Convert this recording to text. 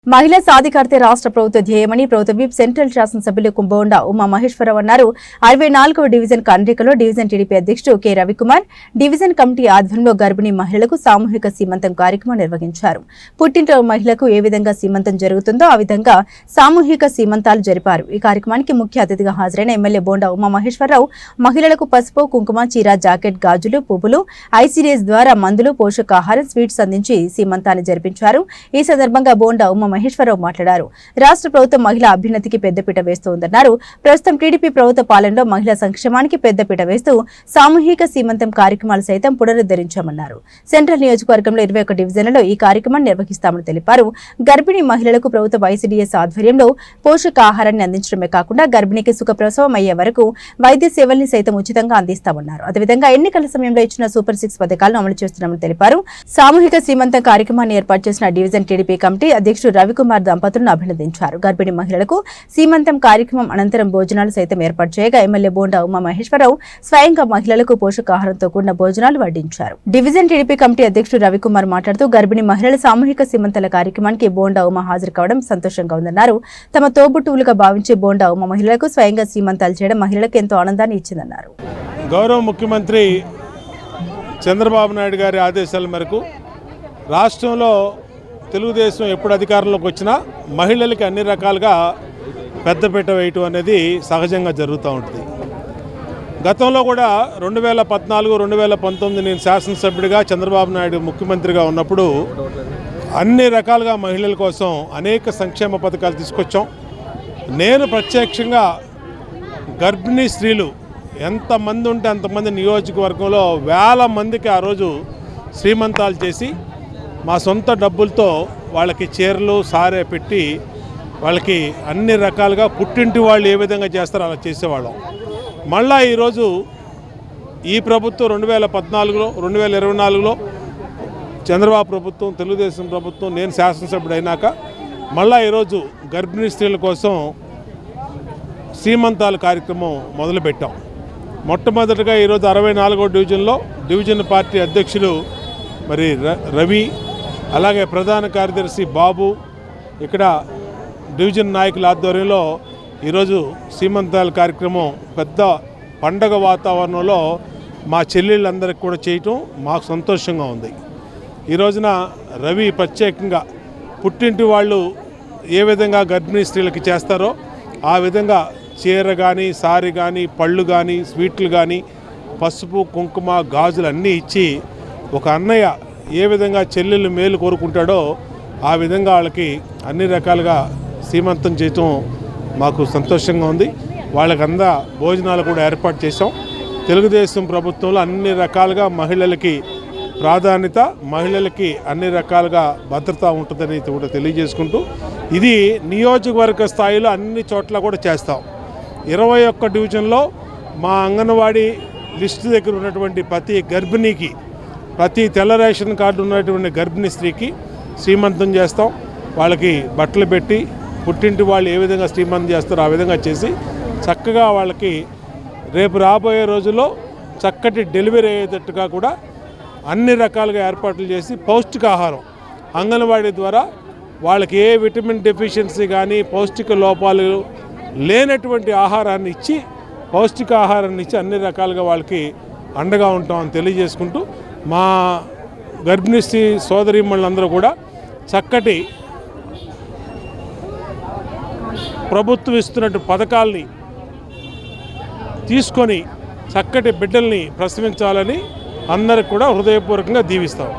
మహిళా సాధికారత రాష్ట్ర ప్రభుత్వ ధ్యేయమని ప్రభుత్వ విప్ సెంట్రల్ శాసనసభ్యులు కుంభోండ ఉమా మహేశ్వరరావు అన్నారు. 64వ డివిజన్ కండ్రికలో డివిజన్ టీడీపీ అధ్యక్షుడు కె రవికుమార్ డివిజన్ కమిటీ ఆధ్వర్యంలో గర్భిణీ మహిళలకు సామూహిక సీమంతం కార్యక్రమం నిర్వహించారు. పుట్టింటి మహిళకు ఏ విధంగా సీమంతం జరుగుతుందో ఆ విధంగా సామూహిక సీమంతాలు జరిపారు. ఈ కార్యక్రమానికి ముఖ్య అతిథిగా హాజరైన ఎమ్మెల్యే బోండా ఉమా మహేశ్వరరావు మహిళలకు పసుపు, కుంకుమ, చీర, జాకెట్, గాజులు, పువ్వులు, ఐసీడీఎస్ ద్వారా మందులు, పోషకాహారం, స్వీట్స్ అందించి సీమంతాన్ని జరిపించారు. ఈ సందర్భంగా బోండా ఉమా మహేశ్వరరావు మాట్లాడారు. రాష్ట్ర ప్రభుత్వం మహిళా అభ్యున్నతికి పెద్దపీట వేస్తోందన్నారు. ప్రస్తుతం టీడీపీ ప్రభుత్వ పాలనలో మహిళా సంక్షేమానికి పెద్దపీట వేస్తూ సామూహిక సీమంతం కార్యక్రమాలు సైతం పునరుద్ధరించామన్నారు. సెంట్రల్ నియోజకవర్గంలో 21 డివిజన్లలో ఈ కార్యక్రమాన్ని నిర్వహిస్తామని తెలిపారు. గర్భిణీ మహిళలకు ప్రభుత్వ ఐసీడీఎస్ ఆధ్వర్యంలో పోషకాహారాన్ని అందించడమే కాకుండా గర్భిణికి సుఖప్రసవం అయ్యే వరకు వైద్య సేవల్ని సైతం ఉచితంగా అందిస్తామన్నారు. అదేవిధంగా ఎన్నికల సమయంలో ఇచ్చిన సూపర్ 6 పథకాలను అమలు చేస్తున్నామని తెలిపారు. సామూహిక సీమంతం కార్యక్రమాన్ని ఏర్పాటు చేసిన డివిజన్ టీడీపీ కమిటీ అధ్యక్షుడు రవికుమార్ దంపతులను అభినందించారు. గర్భిణీ మహిళలకు సీమంతం కార్యక్రమం అనంతరం భోజనాలు సైతం ఏర్పాటు చేయగా ఎమ్మెల్యే బోండా ఉమా మహేశ్వరరావు స్వయంగా మహిళలకు పోషకాహారంతో కూడిన భోజనాలు వడ్డించారు. డివిజన్ టీడీపీ కమిటీ అధ్యక్షుడు రవికుమార్ మాట్లాడుతూ గర్భిణీ మహిళల సామూహిక సీమంతాల కార్యక్రమానికి బోండా ఉమా హాజరు కావడం సంతోషంగా ఉందన్నారు. తమ తోబుట్టువులుగా భావించే బోండా ఉమా మహిళలకు స్వయంగా సీమంతాలు చేయడం మహిళలకు ఎంతో ఆనందాన్ని ఇచ్చిందన్నారు. గౌరవ ముఖ్యమంత్రి చంద్రబాబు నాయుడు గారి ఆదేశాల మేరకు రాష్ట్రంలో తెలుగుదేశం ఎప్పుడు అధికారంలోకి వచ్చినా మహిళలకి అన్ని రకాలుగా పెద్దపీట వేయటం అనేది సహజంగా జరుగుతూ ఉంటుంది. గతంలో కూడా 2014, 2019 నేను శాసనసభ్యుడిగా చంద్రబాబు నాయుడు ముఖ్యమంత్రిగా ఉన్నప్పుడు అన్ని రకాలుగా మహిళల కోసం అనేక సంక్షేమ పథకాలు తీసుకొచ్చాం. నేను ప్రత్యక్షంగా గర్భిణీ స్త్రీలు ఎంతమంది ఉంటే అంతమంది నియోజకవర్గంలో వేల మందికి ఆ రోజు శ్రీమంతాలు చేసి మా సొంత డబ్బులతో వాళ్ళకి చీరలు సారే పెట్టి వాళ్ళకి అన్ని రకాలుగా పుట్టింటి వాళ్ళు ఏ విధంగా చేస్తారో అలా చేసేవాళ్ళం. మళ్ళా ఈరోజు ఈ ప్రభుత్వం 2014లో 2024లో చంద్రబాబు ప్రభుత్వం, తెలుగుదేశం ప్రభుత్వం, నేను శాసనసభ్యుడు అయినాక మళ్ళా ఈరోజు గర్భిణీ స్త్రీల కోసం సీమంతాల కార్యక్రమం మొదలుపెట్టాం. మొట్టమొదటిగా ఈరోజు 64వ డివిజన్లో డివిజన్ పార్టీ అధ్యక్షులు మరి రవి, అలాగే ప్రధాన కార్యదర్శి బాబు, ఇక్కడ డివిజన్ నాయకుల ఆధ్వర్యంలో ఈరోజు సీమంతాల కార్యక్రమం పెద్ద పండగ వాతావరణంలో మా చెల్లెళ్ళందరికీ కూడా చేయటం మాకు సంతోషంగా ఉంది. ఈ రోజున రవి ప్రత్యేకంగా పుట్టింటి వాళ్ళు ఏ విధంగా గర్భిణీ స్త్రీలకి చేస్తారో ఆ విధంగా చీర కానీ, సారీ కానీ, పళ్ళు కానీ, స్వీట్లు కానీ, పసుపు, కుంకుమ, గాజులు అన్నీ ఇచ్చి ఒక అన్నయ్య ఏ విధంగా చెల్లెళ్ళు మేలు కోరుకుంటాడో ఆ విధంగా వాళ్ళకి అన్ని రకాలుగా సీమంతం చేయటం మాకు సంతోషంగా ఉంది. వాళ్ళకి భోజనాలు కూడా ఏర్పాటు చేసాం. తెలుగుదేశం ప్రభుత్వంలో అన్ని రకాలుగా మహిళలకి ప్రాధాన్యత, మహిళలకి అన్ని రకాలుగా భద్రత ఉంటుందని కూడా తెలియజేసుకుంటూ ఇది నియోజకవర్గ స్థాయిలో అన్ని చోట్ల కూడా చేస్తాం. 21 డివిజన్లో మా అంగన్వాడీ లిస్టు దగ్గర ఉన్నటువంటి ప్రతి గర్భిణీకి, ప్రతి తెల్ల రేషన్ కార్డు ఉన్నటువంటి గర్భిణీ స్త్రీకి శ్రీమంతం చేస్తాం. వాళ్ళకి బట్టలు పెట్టి పుట్టింటి వాళ్ళు ఏ విధంగా శ్రీమంతం చేస్తారో ఆ విధంగా చేసి చక్కగా వాళ్ళకి రేపు రాబోయే రోజుల్లో చక్కటి డెలివరీ అయ్యేటట్టుగా కూడా అన్ని రకాలుగా ఏర్పాట్లు చేసి పౌష్టికాహారం అంగన్వాడీ ద్వారా వాళ్ళకి ఏ విటమిన్ డెఫిషియన్సీ కానీ పౌష్టిక లోపాలు లేనటువంటి ఆహారాన్ని ఇచ్చి పౌష్టికాహారాన్ని ఇచ్చి అన్ని రకాలుగా వాళ్ళకి అండగా ఉంటామని తెలియజేసుకుంటూ మా గర్భిణీ స్త్రీ సోదరీమణులందరూ కూడా చక్కటి ప్రభుత్వం ఇస్తున్నట్టు పథకాల్ని తీసుకొని చక్కటి బిడ్డల్ని ప్రసవించాలని అందరికి కూడా హృదయపూర్వకంగా దీవిస్తాం.